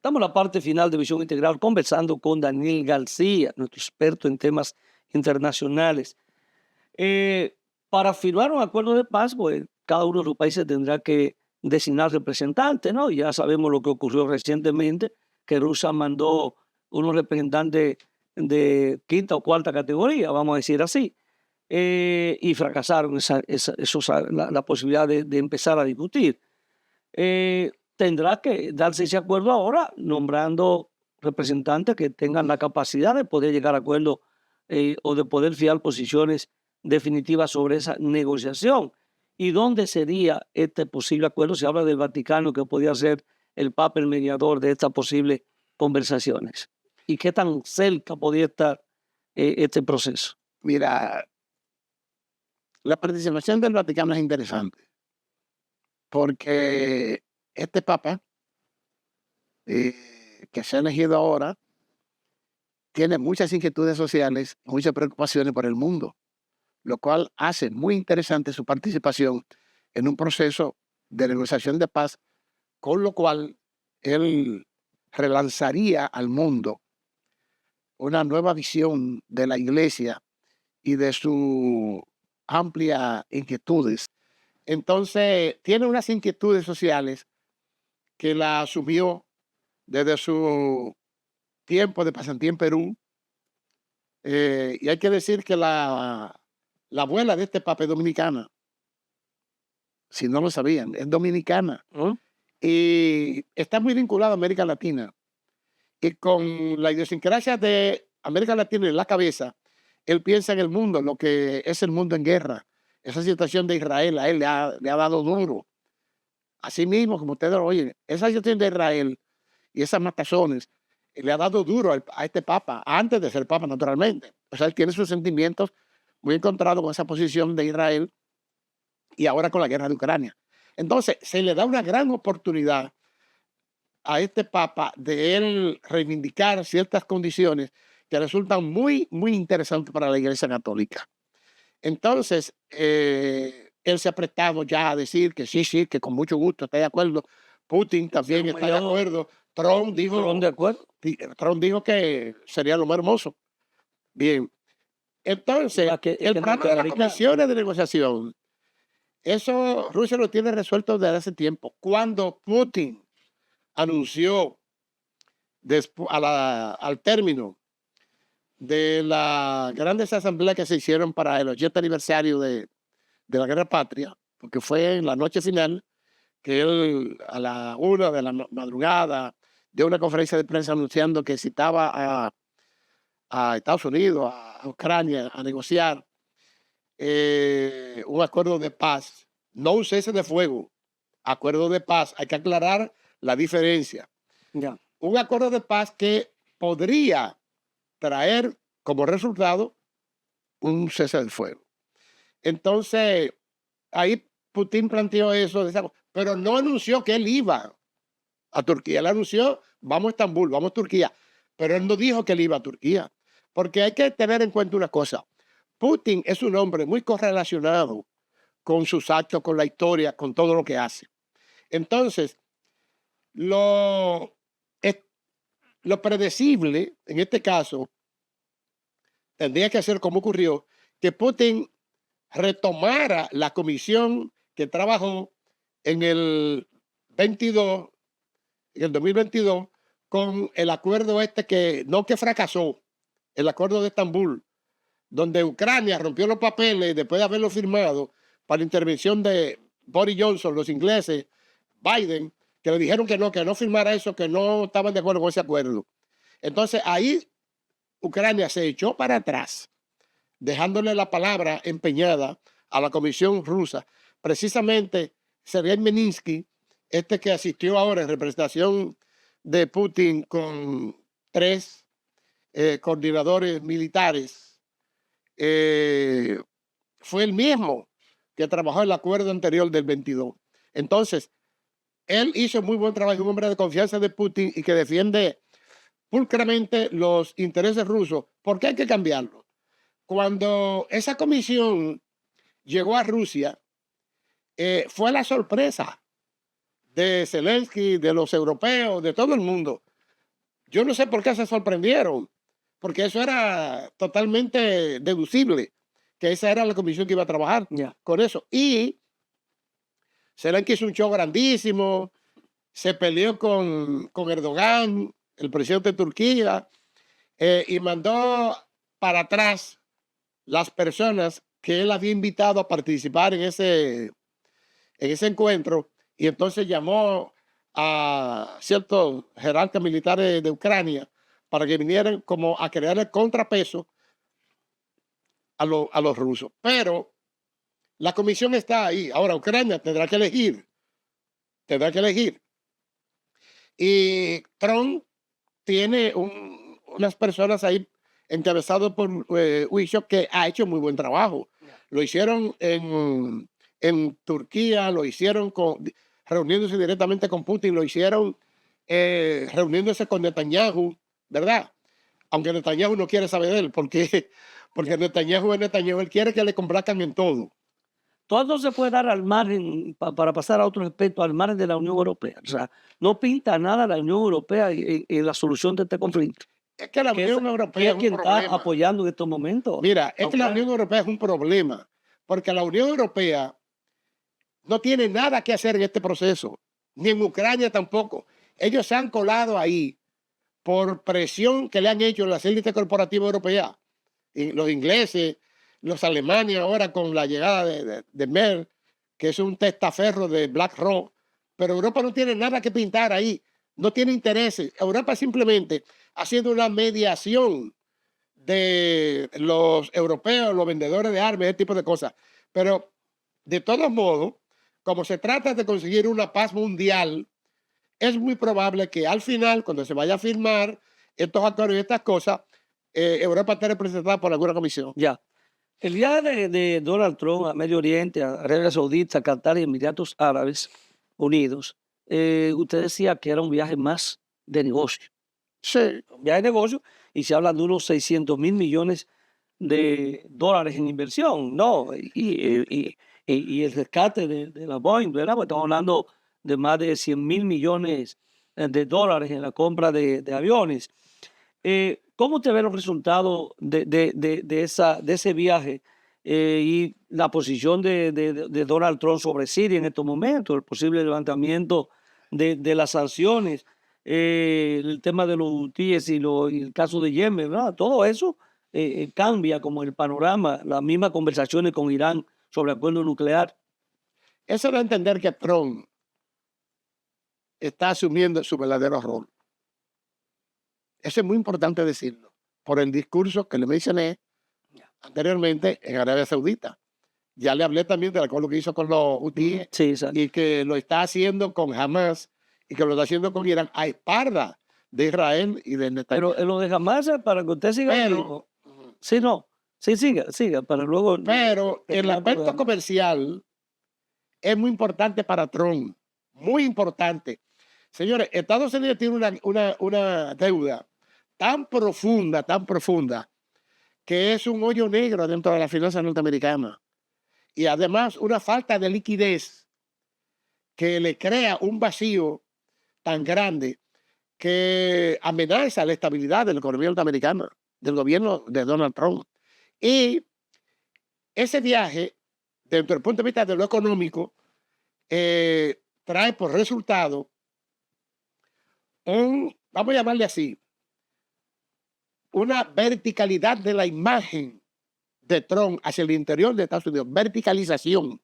Estamos en la parte final de Visión Integral conversando con Daniel García, nuestro experto en temas internacionales. Para firmar un acuerdo de paz, pues cada uno de los países tendrá que designar representantes, ¿no? Ya sabemos lo que ocurrió recientemente, que Rusia mandó unos representantes de quinta o cuarta categoría, vamos a decir así, y fracasaron la posibilidad de empezar a discutir. Tendrá que darse ese acuerdo ahora, nombrando representantes que tengan la capacidad de poder llegar a acuerdos o de poder fijar posiciones definitivas sobre esa negociación. ¿Y dónde sería este posible acuerdo? Se habla del Vaticano, que podría ser el Papa el mediador de estas posibles conversaciones. ¿Y qué tan cerca podría estar este proceso? Mira, la participación del Vaticano es interesante porque este Papa que se ha elegido ahora tiene muchas inquietudes sociales, muchas preocupaciones por el mundo, lo cual hace muy interesante su participación en un proceso de negociación de paz, con lo cual él relanzaría al mundo una nueva visión de la Iglesia y de sus amplias inquietudes. Entonces, tiene unas inquietudes sociales que la asumió desde su tiempo de pasantía en Perú. Y hay que decir que la abuela de este papa es dominicana, si no lo sabían, es dominicana. ¿No? Y está muy vinculada a América Latina. Y con la idiosincrasia de América Latina en la cabeza, él piensa en el mundo, lo que es el mundo en guerra. Esa situación de Israel a él le ha dado duro. Así mismo, como ustedes lo oyen, esa situación de Israel y esas matazones le ha dado duro a este papa, antes de ser papa, naturalmente. O sea, él tiene sus sentimientos muy encontrados con esa posición de Israel y ahora con la guerra de Ucrania. Entonces, se le da una gran oportunidad a este papa de él reivindicar ciertas condiciones que resultan muy, muy interesantes para la Iglesia Católica. Entonces, él se ha prestado ya a decir que sí, sí, que con mucho gusto está de acuerdo. Putin también está de acuerdo. Trump dijo, ¿De acuerdo? Trump dijo que sería lo más hermoso. Bien. Entonces, el plano de las comisiones de negociación, eso Rusia lo tiene resuelto desde hace tiempo. Cuando Putin anunció al término de las grandes asambleas que se hicieron para el 80 aniversario de la Guerra Patria, porque fue en la noche final que él a la 1 de la madrugada dio una conferencia de prensa anunciando que citaba a Estados Unidos, a Ucrania, a negociar un acuerdo de paz, no un cese de fuego, acuerdo de paz. Hay que aclarar la diferencia. Ya. Un acuerdo de paz que podría traer como resultado un cese del fuego. Entonces, ahí Putin planteó eso, pero no anunció que él iba a Turquía. Él anunció, vamos a Estambul, vamos a Turquía, pero él no dijo que él iba a Turquía, porque hay que tener en cuenta una cosa. Putin es un hombre muy correlacionado con sus actos, con la historia, con todo lo que hace. Entonces, lo predecible en este caso tendría que ser como ocurrió, que Putin retomara la comisión que trabajó en el 22, en el 2022, con el acuerdo que no que fracasó, el acuerdo de Estambul, donde Ucrania rompió los papeles después de haberlo firmado para la intervención de Boris Johnson, los ingleses, Biden, que le dijeron que no firmara eso, que no estaban de acuerdo con ese acuerdo. Entonces ahí Ucrania se echó para atrás, dejándole la palabra empeñada a la Comisión Rusa. Precisamente Sergei Meninsky, que asistió ahora en representación de Putin con 3 coordinadores militares, fue el mismo que trabajó en el acuerdo anterior del 22. Entonces, él hizo muy buen trabajo, un hombre de confianza de Putin y que defiende pulcramente los intereses rusos. ¿Por qué hay que cambiarlo? Cuando esa comisión llegó a Rusia, fue la sorpresa de Zelensky, de los europeos, de todo el mundo, Yo no sé por qué se sorprendieron, porque eso era totalmente deducible, que esa era la comisión que iba a trabajar Ya. con eso. Y Zelensky hizo un show grandísimo, se peleó con Erdogan, el presidente de Turquía, y mandó para atrás las personas que él había invitado a participar en ese encuentro, y entonces llamó a ciertos jerarcas militares de Ucrania para que vinieran como a crear el contrapeso a los rusos. Pero la comisión está ahí. Ahora Ucrania tendrá que elegir. Y Trump tiene unas personas ahí encabezados por Wishok que ha hecho muy buen trabajo. Lo hicieron en Turquía, lo hicieron reuniéndose directamente con Putin, lo hicieron reuniéndose con Netanyahu, ¿verdad? Aunque Netanyahu no quiere saber de él, porque Netanyahu es Netanyahu, él quiere que le complazcan en todo. Todo se puede dar al margen, para pasar a otro aspecto, al margen de la Unión Europea. O sea, no pinta nada la Unión Europea en la solución de este conflicto. Es que la Que es, Unión que Europea es es un quien está problema. apoyando en estos momentos. Mira, es a que la Ucrania. Unión Europea es un problema, porque la Unión Europea no tiene nada que hacer en este proceso, ni en Ucrania tampoco. Ellos se han colado ahí por presión que le han hecho las élites corporativas europeas, y los ingleses, los alemanes ahora con la llegada de Merck, que es un testaferro de BlackRock, pero Europa no tiene nada que pintar ahí, no tiene intereses. Europa simplemente haciendo una mediación de los europeos, los vendedores de armas, ese tipo de cosas. Pero de todos modos, como se trata de conseguir una paz mundial, es muy probable que al final, cuando se vaya a firmar estos acuerdos y estas cosas, Europa esté representada por alguna comisión. Ya. El viaje de Donald Trump a Medio Oriente, a Arabia Saudita, Qatar y Emiratos Árabes Unidos, usted decía que era un viaje más de negocio. Sí, Un viaje de negocio, y se habla de unos 600 mil millones de dólares en inversión, ¿no? Y el rescate de la Boeing, ¿verdad? Pues estamos hablando de más de 100 mil millones de dólares en la compra de aviones. ¿Cómo usted ve los resultados de ese viaje y la posición de Donald Trump sobre Siria en estos momentos, el posible levantamiento de las sanciones, el tema de los hutíes y el caso de Yemen, ¿verdad? Todo eso cambia como el panorama, las mismas conversaciones con Irán sobre acuerdo nuclear. eso da a entender que Trump está asumiendo su verdadero rol. Eso es muy importante decirlo, por el discurso que le mencioné anteriormente en Arabia Saudita. Ya le hablé también del acuerdo que hizo con los hutíes Sí, exacto. y que lo está haciendo con Hamas y que lo está haciendo con Irán a espaldas de Israel y de Netanyahu. Pero lo de Hamas, para que usted siga. Pero, Sí, no. Sí, siga, para luego. pero el terminar el aspecto programa. comercial es muy importante para Trump, muy importante. Señores, Estados Unidos tiene una deuda tan profunda, que es un hoyo negro dentro de la finanza norteamericana. Y además una falta de liquidez que le crea un vacío tan grande que amenaza la estabilidad de la economía norteamericana, del gobierno de Donald Trump. Y ese viaje, desde el punto de vista de lo económico, trae por resultado vamos a llamarle así, una verticalidad de la imagen de Trump hacia el interior de Estados Unidos, verticalización.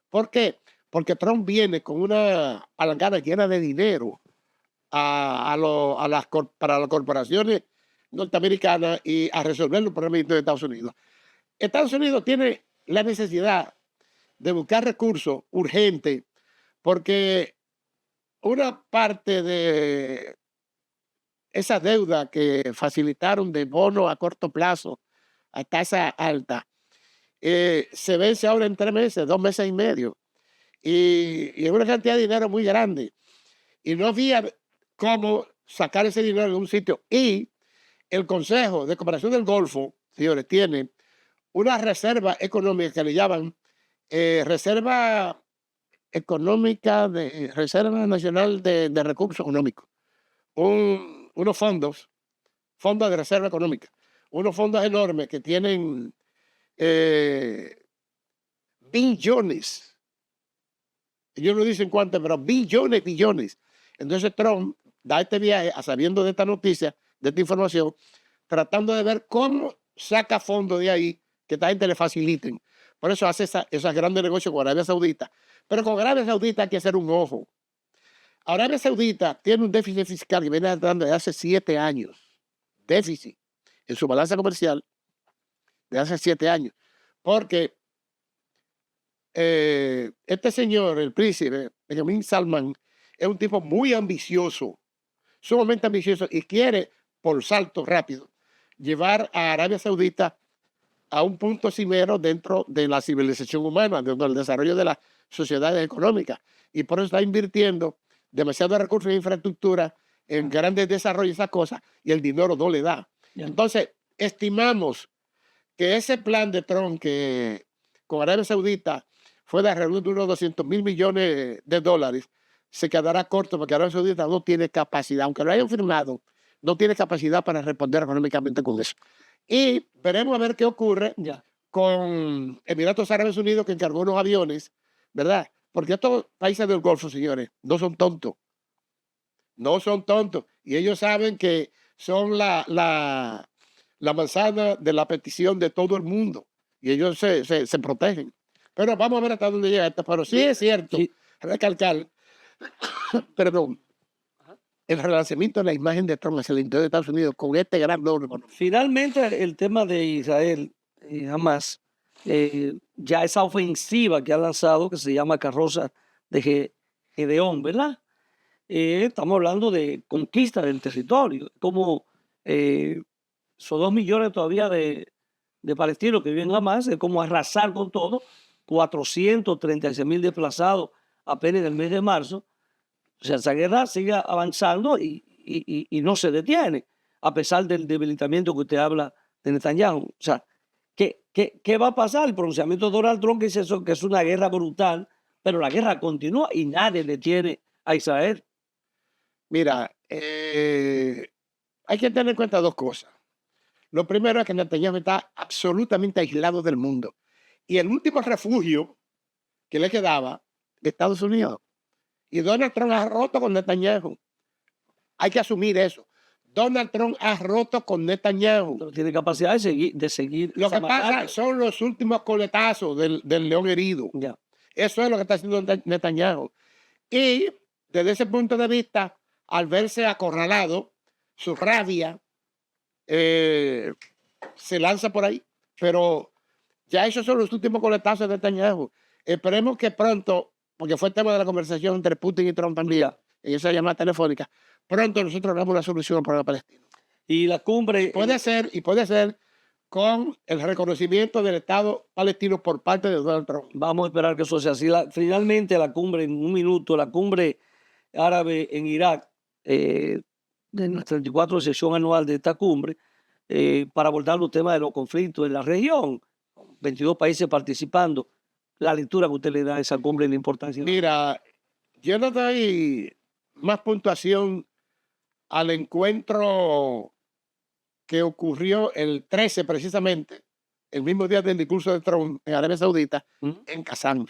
¿Por qué? Porque Trump viene con una palangana llena de dinero para las corporaciones norteamericanas y a resolver los problemas de Estados Unidos. Estados Unidos tiene la necesidad de buscar recursos urgentes porque una parte de esa deuda que facilitaron de bono a corto plazo a tasa alta se vence ahora en 3 meses, 2 meses y medio. Y es una cantidad de dinero muy grande. Y no había cómo sacar ese dinero de un sitio. Y el Consejo de Cooperación del Golfo, señores, tiene una reserva económica que le llaman Reserva Económica, Reserva Nacional de Recursos Económicos. unos fondos de reserva económica, unos fondos enormes que tienen billones. Ellos no dicen cuánto, pero billones. Entonces Trump da este viaje a sabiendo de esta noticia, de esta información, tratando de ver cómo saca fondos de ahí que esta gente le faciliten. Por eso hace esos grandes negocios con Arabia Saudita. Pero con Arabia Saudita hay que hacer un ojo. Arabia Saudita tiene un déficit fiscal que viene dando desde hace 7 años. Déficit en su balanza comercial de hace 7 años. Porque este señor, el príncipe Benjamin Salman, es un tipo muy ambicioso, sumamente ambicioso, y quiere, por salto rápido, llevar a Arabia Saudita a un punto cimero dentro de la civilización humana, dentro del desarrollo de las sociedades económicas. Y por eso está invirtiendo demasiados recursos en infraestructura, en grandes desarrollos, esas cosas, y el dinero no le da. Entonces, estimamos que ese plan de Trump que con Arabia Saudita fue de alrededor de unos 200.000 millones de dólares, se quedará corto porque Arabia Saudita no tiene capacidad, aunque lo hayan firmado, no tiene capacidad para responder económicamente con eso. Y veremos a ver qué ocurre con Emiratos Árabes Unidos, que encargó unos aviones, ¿verdad? Porque estos países del Golfo, señores, no son tontos. No son tontos. Y ellos saben que son la manzana de la petición de todo el mundo. Y ellos se protegen. Pero vamos a ver hasta dónde llega esto. Pero sí es cierto, recalcar, perdón, el relanzamiento de la imagen de Trump hacia el interior de Estados Unidos con este gran logro. Finalmente, el tema de Israel y Hamas, ya esa ofensiva que ha lanzado, que se llama Carroza de Gedeón, ¿verdad? Estamos hablando de conquista del territorio, como son 2 millones todavía de palestinos que viven en Hamas, es como arrasar con todo, 436.000 desplazados apenas en el mes de marzo. O sea, esa guerra sigue avanzando y no se detiene, a pesar del debilitamiento que usted habla de Netanyahu. O sea, ¿qué va a pasar? El pronunciamiento de Donald Trump dice eso, que es una guerra brutal, pero la guerra continúa y nadie detiene a Israel. Mira, hay que tener en cuenta dos cosas. Lo primero es que Netanyahu está absolutamente aislado del mundo. Y el último refugio que le quedaba de Estados Unidos. Y Donald Trump ha roto con Netanyahu. Hay que asumir eso. Donald Trump ha roto con Netanyahu. No tiene capacidad de seguir. Lo que pasa son los últimos coletazos del león herido. Eso es lo que está haciendo Netanyahu. Y desde ese punto de vista, al verse acorralado, su rabia se lanza por ahí. Pero ya esos son los últimos coletazos de Netanyahu. Esperemos que pronto, porque fue el tema de la conversación entre Putin y Trump también, en esa llamada telefónica, pronto nosotros hagamos una solución para el palestino. Y la cumbre... Puede ser con el reconocimiento del Estado palestino por parte de Donald Trump. Vamos a esperar que eso sea así. Finalmente la cumbre, en un minuto, la cumbre árabe en Irak, de la 34 sesión anual de esta cumbre, para abordar los temas de los conflictos en la región, 22 países participando. La lectura que usted le da a esa cumbre y la importancia. Mira, yo no doy más puntuación al encuentro que ocurrió el 13 precisamente, el mismo día del discurso de Trump en Arabia Saudita, en Kazán,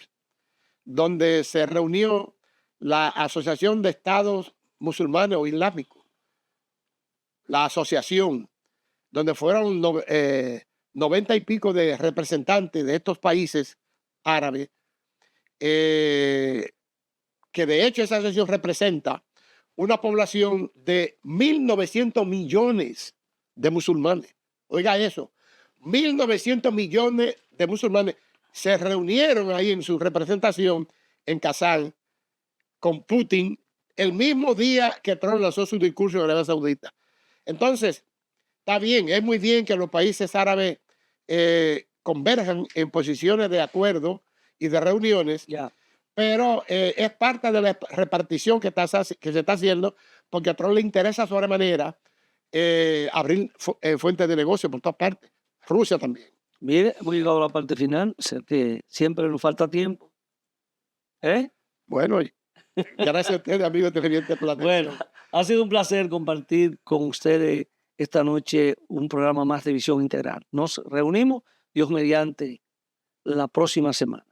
donde se reunió la Asociación de Estados Musulmanes o Islámicos, la asociación, donde fueron 90 y pico de representantes de estos países árabes, que de hecho esa asociación representa una población de 1.900 millones de musulmanes. Oiga eso, 1.900 millones de musulmanes se reunieron ahí en su representación en Kazán con Putin el mismo día que Trump lanzó su discurso en Arabia Saudita. Entonces, está bien, es muy bien que los países árabes converjan en posiciones de acuerdo y de reuniones, pero es parte de la repartición que se está haciendo, porque a Trump le interesa sobremanera abrir fuentes de negocio por todas partes. Rusia también. Mire, hemos llegado a la parte final, o sea que siempre nos falta tiempo. Bueno, Gracias a ustedes, amigos televidentes, por la Bueno, atención. ha sido un placer compartir con ustedes esta noche un programa más de Visión Integral. Nos reunimos, Dios mediante, la próxima semana.